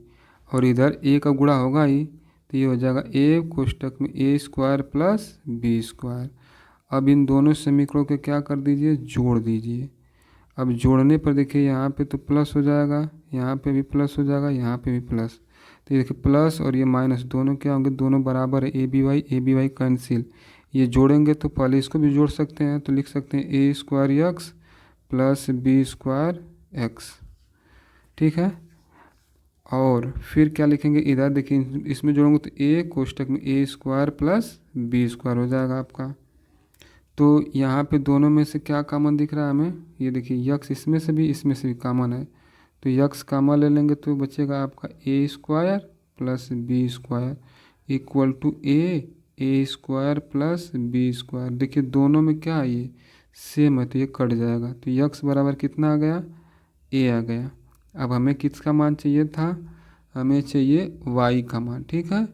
और इधर ए का गुणा होगा ही, तो ये हो जाएगा ए कोष्टक में ए स्क्वायर प्लस बी स्क्वायर। अब इन दोनों समीकरणों के क्या कर दीजिए, जोड़ दीजिए। अब जोड़ने पर देखिए यहाँ पे तो प्लस हो जाएगा, यहाँ पे भी प्लस हो जाएगा, यहाँ पे भी प्लस। तो ये देखिए प्लस और ये माइनस दोनों क्या होंगे, दोनों बराबर है, ए बी वाई कैंसिल। ये जोड़ेंगे तो पहले इसको भी जोड़ सकते हैं, तो लिख सकते हैं A square X plus B square X. ठीक है, और फिर क्या लिखेंगे, इधर देखिए इसमें जोड़ेंगे तो ए कोष्टक में ए स्क्वायर प्लस बी स्क्वायर हो जाएगा आपका। तो यहाँ पे दोनों में से क्या कॉमन दिख रहा है हमें, ये देखिए यक्स इसमें से भी कॉमन है, तो यक्स कॉमन ले लेंगे तो बचेगा आपका A square plus B square equal to A square plus B square. देखिए दोनों में क्या है, ये सेम है तो ये कट जाएगा, तो यक्स बराबर कितना आ गया, ए आ गया। अब हमें किसका मान चाहिए था, हमें चाहिए वाई का मान। ठीक है,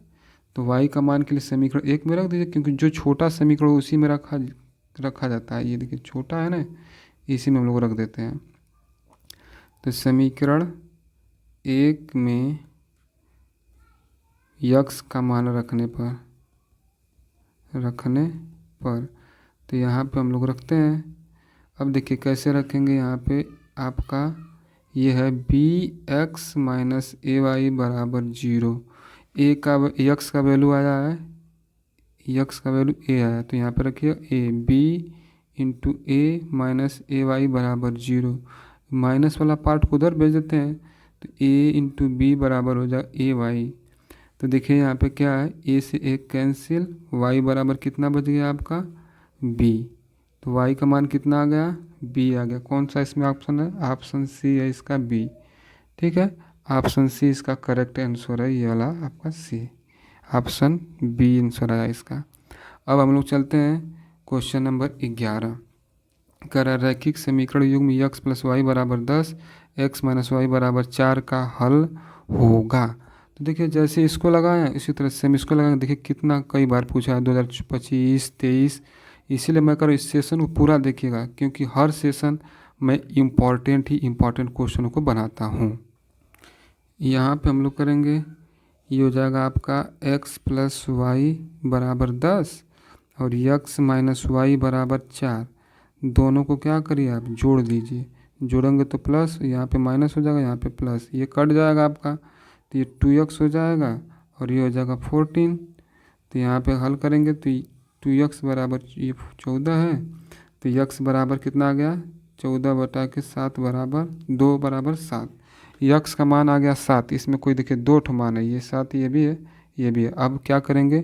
तो वाई का मान के लिए समीकरण एक में रख दीजिए, क्योंकि जो छोटा समीकरण उसी में रखा जाता है। ये देखिए छोटा है ना, इसी में हम लोग रख देते हैं। तो समीकरण एक में यक्स का मान रखने पर तो यहाँ पे हम लोग रखते हैं। अब देखिए कैसे रखेंगे, यहाँ पे आपका ये है B x minus A Y बराबर 0। ए का यक्स का वैल्यू आया है, यक्स का वैल्यू ए आया, तो यहाँ पे रखिए A B into A minus A Y बराबर 0। माइनस वाला पार्ट को उधर भेज देते हैं, तो ए इंटू बी बराबर हो जाए ए वाई। तो देखिए यहाँ पे क्या है, ए से एक कैंसिल, वाई बराबर कितना बच गया आपका बी। तो वाई का मान कितना आ गया, बी आ गया। कौन सा इसमें ऑप्शन है, ऑप्शन सी है इसका बी। ठीक है, ऑप्शन सी इसका करेक्ट आंसर है, ये वाला आपका सी, ऑप्शन बी आंसर आया इसका। अब हम लोग चलते हैं क्वेश्चन नंबर 11। कर रैखिक समीकरण युग्म यक्स प्लस वाई बराबर 10 एक्स माइनस वाई बराबर 4 का हल होगा। तो देखिए जैसे इसको लगाए इसी तरह से हम इसको लगाएंगे। देखिए कितना कई बार पूछा है 2025 23, इसीलिए मैं करूँ इस सेशन को पूरा देखिएगा, क्योंकि हर सेशन मैं इम्पॉर्टेंट क्वेश्चनों को बनाता हूँ। यहाँ पे हम लोग करेंगे, ये हो जाएगा आपका x प्लस वाई बराबर 10 और x माइनस वाई बराबर 4। दोनों को क्या करिए आप जोड़ दीजिए, जोड़ेंगे तो प्लस, यहाँ पे माइनस हो जाएगा, यहाँ पे प्लस, ये कट जाएगा आपका, तो ये 2x हो जाएगा और ये हो जाएगा 14। तो यहाँ पे हल करेंगे तो 2x बराबर ये 14 है, तो x बराबर कितना आ गया 14/7 बराबर 2 बराबर 7। यक्स का मान आ गया 7, इसमें कोई देखिए 2 ठो मान है, ये 7 ये भी है ये भी है। अब क्या करेंगे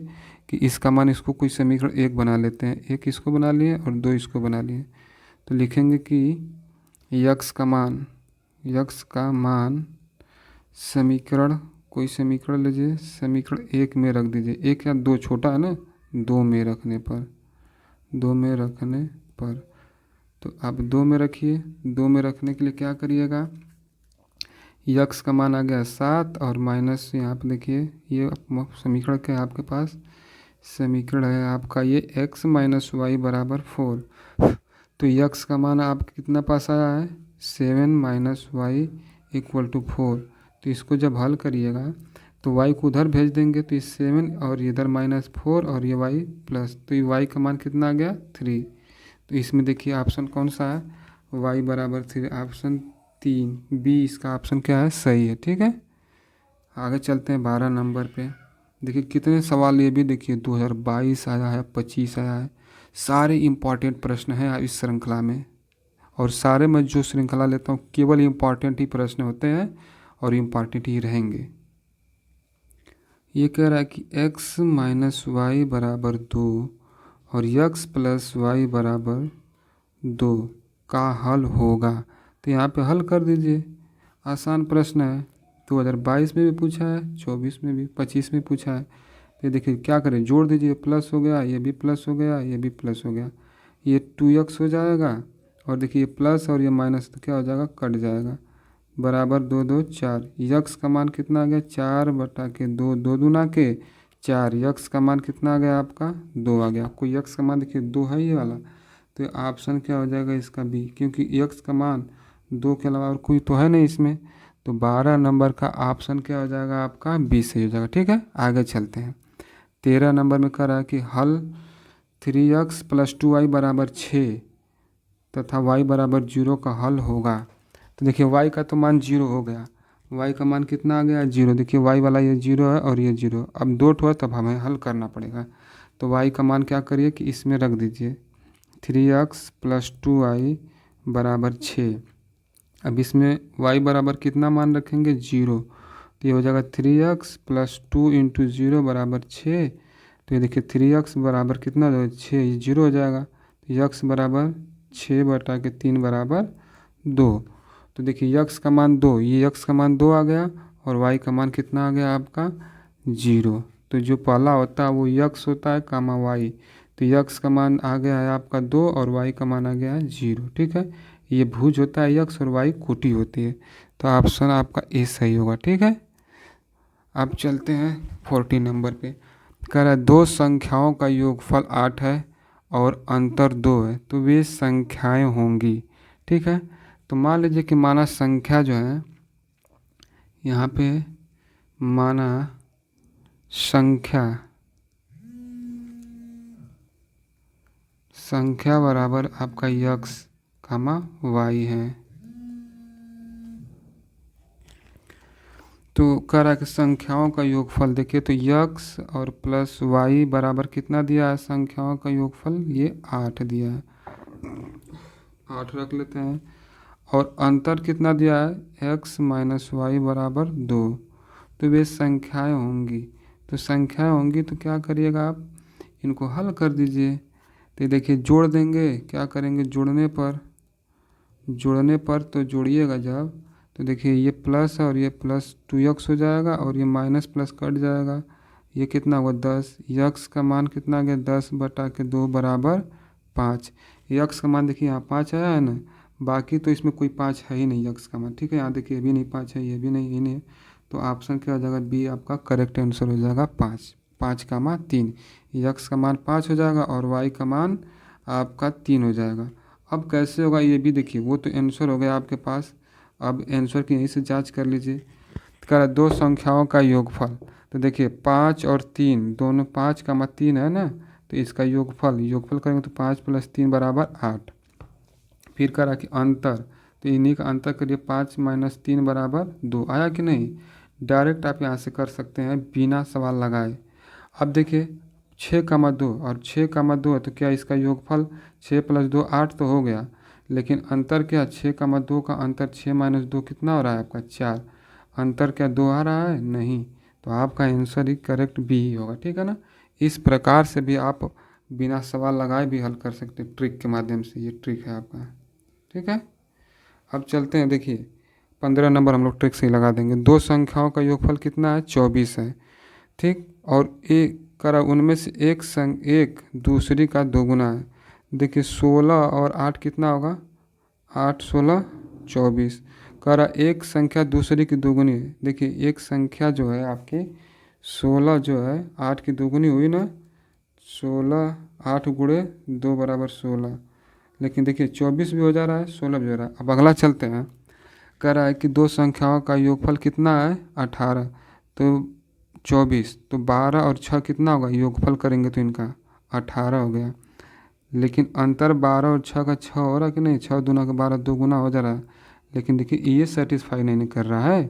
कि इसका मान, इसको कोई समीकरण एक बना लेते हैं, एक इसको बना लिए और 2 इसको बना लिए। तो लिखेंगे कि यक्स का मान समीकरण, कोई समीकरण लीजिए, समीकरण एक में रख दीजिए, एक या 2 छोटा है ना, 2 में रखने पर तो आप 2 में रखिए। 2 में रखने के लिए क्या करिएगा, यक्स का मान आ गया 7 और माइनस यहाँ पे देखिए ये समीकरण क्या है आपके पास, समीकरण है आपका ये x माइनस वाई बराबर 4। तो यक्स का मान आपका कितना पास आया है 7 माइनस वाई इक्वल टू 4। तो इसको जब हल करिएगा तो y को उधर भेज देंगे, तो ये 7 और इधर -4 और ये y प्लस, तो ये y का मान कितना आ गया 3। तो इसमें देखिए ऑप्शन कौन सा है, y बराबर 3, ऑप्शन 3 बी इसका ऑप्शन क्या है, सही है। ठीक है, आगे चलते हैं 12 नंबर पे। देखिए कितने सवाल ये भी देखिए 2022 आया है, 25 आया है, सारे इम्पॉर्टेंट प्रश्न हैं इस श्रृंखला में, और सारे मैं जो श्रृंखला लेता हूँ केवल इम्पॉर्टेंट ही प्रश्न होते हैं और इम्पॉर्टेंट ही रहेंगे। ये कह रहा है कि x माइनस वाई बराबर 2 और x प्लस वाई बराबर 2 का हल होगा। तो यहाँ पे हल कर दीजिए, आसान प्रश्न है, 2022 में भी पूछा है, 24 में भी, 25 में पूछा है। तो देखिए क्या करें, जोड़ दीजिए, प्लस हो गया, ये भी प्लस हो गया, ये भी प्लस हो गया, ये 2x हो जाएगा, और देखिए प्लस और ये माइनस तो क्या हो जाएगा, कट जाएगा, बराबर 2 2 4। यक्स का मान कितना आ गया 4/2, 2 दूना के 4, यक्स का मान कितना आ गया आपका 2 आ गया। कोई यक्स का मान देखिए 2 है ये वाला, तो ऑप्शन क्या हो जाएगा इसका बी, क्योंकि यक्स का मान 2 के अलावा और कोई तो है नहीं इसमें, तो 12 नंबर का ऑप्शन क्या हो जाएगा आपका? बी सही हो जाएगा। ठीक है, आगे चलते हैं। 13 नंबर में कह रहा है कि हल 3x + 2y = 6 तथा y = 0 का हल होगा। तो देखिए y का तो मान 0 हो गया, y का मान कितना आ गया? 0। देखिए y वाला ये 0 है और ये 0, अब दो ठो है तब हमें हल करना पड़ेगा। तो y का मान क्या करिए कि इसमें रख दीजिए, 3x + 2y = 6। अब इसमें y बराबर कितना मान रखेंगे? 0। तो ये हो जाएगा 3x + 2 × 0 = 6। तो ये देखिए 3x बराबर कितना हो? 6, ये 0 हो जाएगा। तो x बराबर 6/3 = 2। तो देखिए x का मान 2, ये x का मान 2 आ गया और y का मान कितना आ गया आपका? 0। तो जो पहला होता है वो x होता है कामा y। तो x का मान आ गया है आपका 2 और y का मान आ गया है 0। ठीक है, ये भुज होता है x और y कोटि होती है। तो ऑप्शन आपका ए सही होगा। ठीक है, अब चलते हैं 14 नंबर पे। कह रहा है दो संख्याओं का योगफल 8 है और अंतर 2 है, तो वे संख्याएं होंगी। ठीक है, तो मान लीजिए कि माना संख्या जो है यहाँ पे, माना संख्या बराबर आपका x, y है। तो कह रहा है कि संख्याओं का योगफल, देखिए तो x और प्लस y बराबर कितना दिया है? संख्याओं का योगफल ये 8 दिया है, 8 रख लेते हैं। और अंतर कितना दिया है? x - y = 2। तो वे संख्याएं होंगी। तो संख्याएं होंगी तो क्या करिएगा आप? इनको हल कर दीजिए। तो देखिए जोड़ देंगे, क्या करेंगे? जोड़ने पर तो जोड़िएगा जब, तो देखिए ये प्लस है और ये प्लस 2x हो जाएगा और ये माइनस प्लस कट जाएगा। ये कितना हुआ? 10। x का मान कितना आ गया? 10/2 = 5। x का मान देखिए यहाँ 5 आया है ना, बाकी तो इसमें कोई 5 है ही नहीं x का मान। ठीक है, यहाँ देखिए ये भी नहीं 5 है, ये भी नहीं, ये नहीं। तो ऑप्शन क्या हो जाएगा? बी आपका करेक्ट आंसर हो जाएगा 5। 5, 3, x का मान 5 हो जाएगा और y का मान आपका 3 हो जाएगा। अब कैसे होगा ये भी देखिए, वो तो आंसर हो गया आपके पास। अब आंसर की यहीं से जांच कर लीजिए। कह रहा दो संख्याओं का योगफल, तो देखिए 5 और 3 दोनों, 5 का मान 3 है ना, तो इसका योगफल करेंगे तो 5 + 3 = 8। फिर कह रहा कि अंतर, तो इन्हीं का अंतर करिए, 5 - 3 = 2। आया कि नहीं? डायरेक्ट आप यहाँ से कर सकते हैं बिना सवाल लगाए। अब देखिए 6, 2 और 6, 2 है, तो क्या इसका योगफल 6 + 2 8 तो हो गया, लेकिन अंतर क्या? 6, 2 का अंतर 6 - 2 कितना हो रहा है आपका? 4। अंतर क्या 2 आ रहा है? नहीं। तो आपका आंसर ही करेक्ट बी ही होगा। ठीक है ना, इस प्रकार से भी आप बिना सवाल लगाए भी हल कर सकते हैं, ट्रिक के माध्यम से। ये ट्रिक है आपका। ठीक है, अब चलते हैं। देखिए 15 नंबर हम लोग ट्रिक से ही लगा देंगे। दो संख्याओं का योगफल कितना है? 24 है। ठीक, और एक करा उनमें से एक दूसरी का दोगुना है। देखिए 16 और 8 कितना होगा? 8, 16, 24। करा एक संख्या दूसरी की दोगुनी है। देखिए एक संख्या जो है आपकी 16 जो है 8 की दोगुनी हुई ना, 16, 8 × 2 = 16। लेकिन देखिए 24 भी हो जा रहा है, 16 भी हो रहा है। अब अगला चलते हैं। कह रहा है कि दो संख्याओं का योगफल कितना है? 18। तो 24, तो 12 और 6 कितना होगा? योगफल करेंगे तो इनका 18 हो गया। लेकिन अंतर 12 और 6 का 6 हो रहा कि नहीं? 6 दूना का 12, 2 गुना हो जा रहा है। लेकिन देखिए ये सेटिस्फाई नहीं कर रहा है,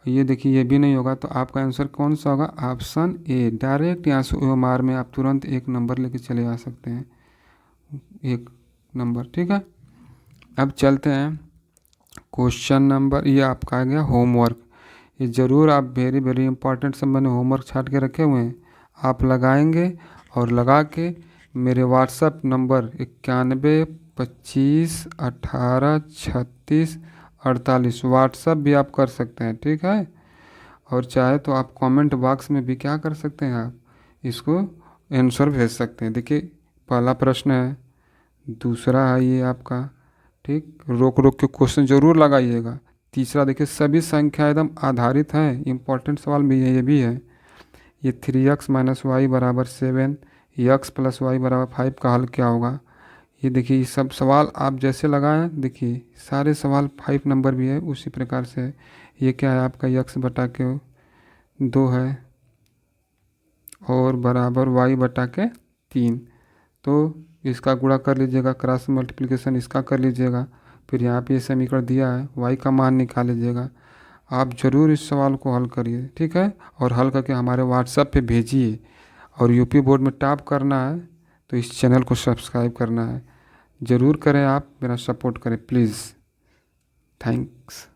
ये देखिए ये भी नहीं होगा। तो आपका आंसर कौन सा होगा? Option A. डायरेक्ट यहाँ से OMR में आप तुरंत 1 नंबर लेके चले आ सकते हैं, 1 नंबर। ठीक है, अब चलते हैं क्वेश्चन नंबर, ये आपका आ गया होमवर्क। ये ज़रूर आप वेरी वेरी इंपॉर्टेंट सब मैंने होमवर्क छाट के रखे हुए हैं, आप लगाएंगे और लगा के मेरे व्हाट्सअप नंबर 91 25 18 36 48 व्हाट्सअप भी आप कर सकते हैं। ठीक है, और चाहे तो आप कमेंट बॉक्स में भी क्या कर सकते हैं, आप इसको आंसर भेज सकते हैं। देखिए पहला प्रश्न है, दूसरा है ये आपका। ठीक, रोक रोक के क्वेश्चन ज़रूर लगाइएगा। तीसरा देखिए सभी संख्या एकदम आधारित हैं, इम्पोर्टेंट सवाल भी है, ये भी है। ये 3x - y = 7, x + y = 5 का हल क्या होगा? ये देखिए ये सब सवाल आप जैसे लगाएं, देखिए सारे सवाल 5 नंबर भी है, उसी प्रकार से ये क्या है आपका x बटा के 2 है और बराबर y बटा के 3। तो इसका गुणा कर लीजिएगा, क्रॉस मल्टीप्लिकेशन इसका कर लीजिएगा, फिर यहाँ पे ये समीकरण दिया है y का मान निकाल लीजिएगा। आप ज़रूर इस सवाल को हल करिए, ठीक है, और हल करके हमारे व्हाट्सएप पे भेजिए। और यूपी बोर्ड में टॉप करना है तो इस चैनल को सब्सक्राइब करना है, ज़रूर करें, आप मेरा सपोर्ट करें प्लीज़। थैंक्स।